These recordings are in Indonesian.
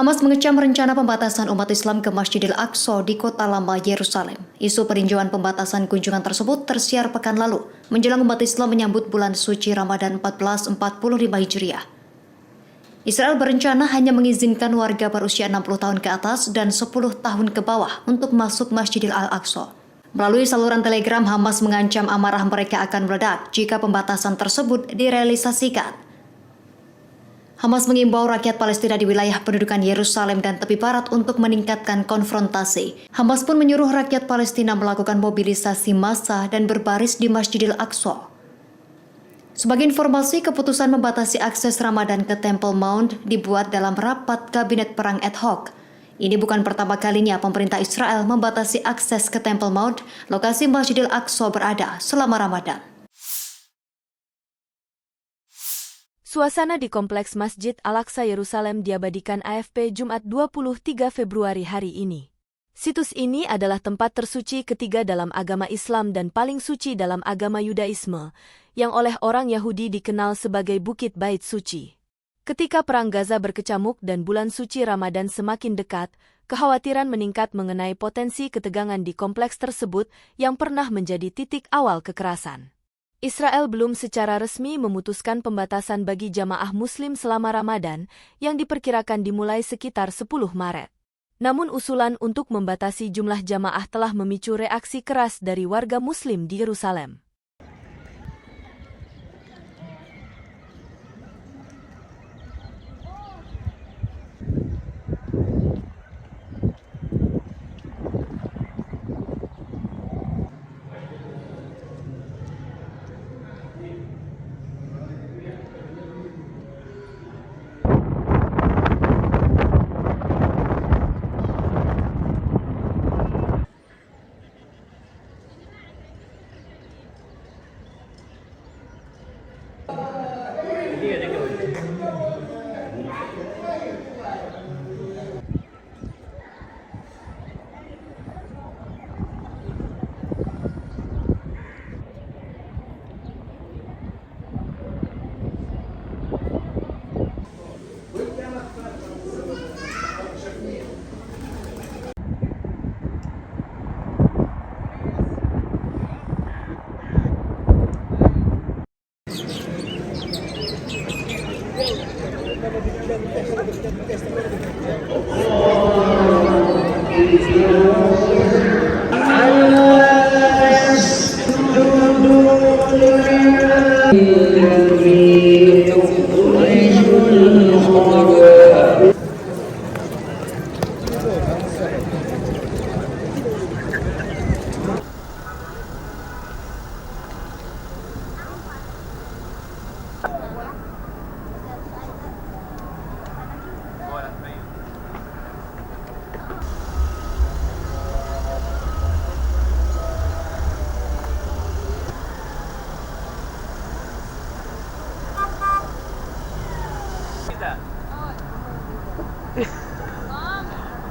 Hamas mengecam rencana pembatasan umat Islam ke Masjidil Aqsa di kota lama Yerusalem. Isu peninjauan pembatasan kunjungan tersebut tersiar pekan lalu, menjelang umat Islam menyambut bulan suci Ramadan 1445 Hijriah. Israel berencana hanya mengizinkan warga berusia 60 tahun ke atas dan 10 tahun ke bawah untuk masuk Masjidil Al-Aqsa. Melalui saluran Telegram, Hamas mengancam amarah mereka akan meledak jika pembatasan tersebut direalisasikan. Hamas mengimbau rakyat Palestina di wilayah pendudukan Yerusalem dan tepi barat untuk meningkatkan konfrontasi. Hamas pun menyuruh rakyat Palestina melakukan mobilisasi massa dan berbaris di Masjidil Aqsa. Sebagai informasi, keputusan membatasi akses Ramadan ke Temple Mount dibuat dalam rapat Kabinet Perang ad hoc. Ini bukan pertama kalinya pemerintah Israel membatasi akses ke Temple Mount, lokasi Masjidil Aqsa berada selama Ramadan. Suasana di Kompleks Masjid Al-Aqsa Yerusalem diabadikan AFP Jumat 23 Februari hari ini. Situs ini adalah tempat tersuci ketiga dalam agama Islam dan paling suci dalam agama Yudaisme, yang oleh orang Yahudi dikenal sebagai Bukit Bait Suci. Ketika Perang Gaza berkecamuk dan bulan suci Ramadan semakin dekat, kekhawatiran meningkat mengenai potensi ketegangan di kompleks tersebut yang pernah menjadi titik awal kekerasan. Israel belum secara resmi memutuskan pembatasan bagi jamaah Muslim selama Ramadan yang diperkirakan dimulai sekitar 10 Maret. Namun usulan untuk membatasi jumlah jamaah telah memicu reaksi keras dari warga Muslim di Yerusalem.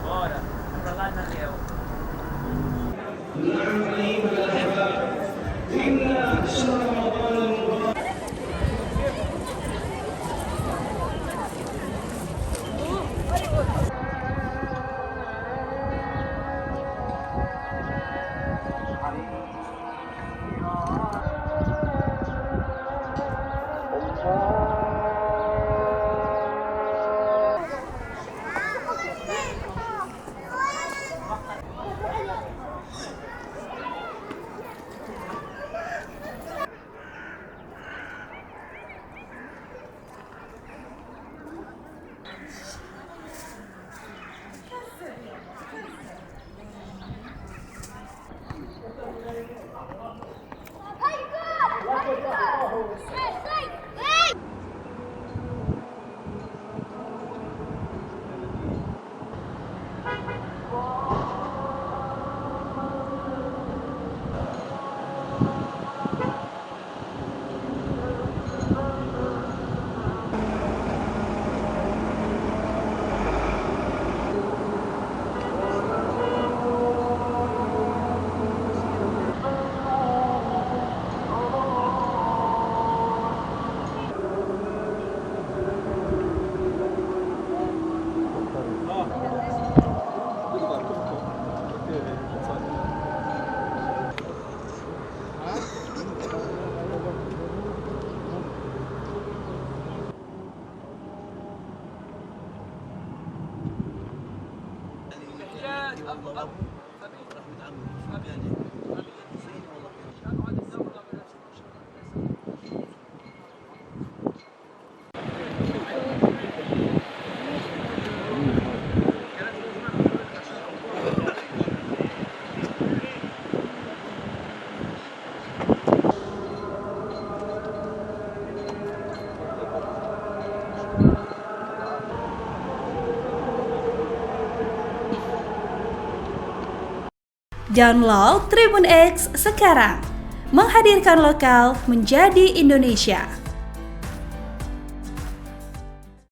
Bora, pra lá, Daniel. Download Tribun X sekarang, menghadirkan lokal menjadi Indonesia.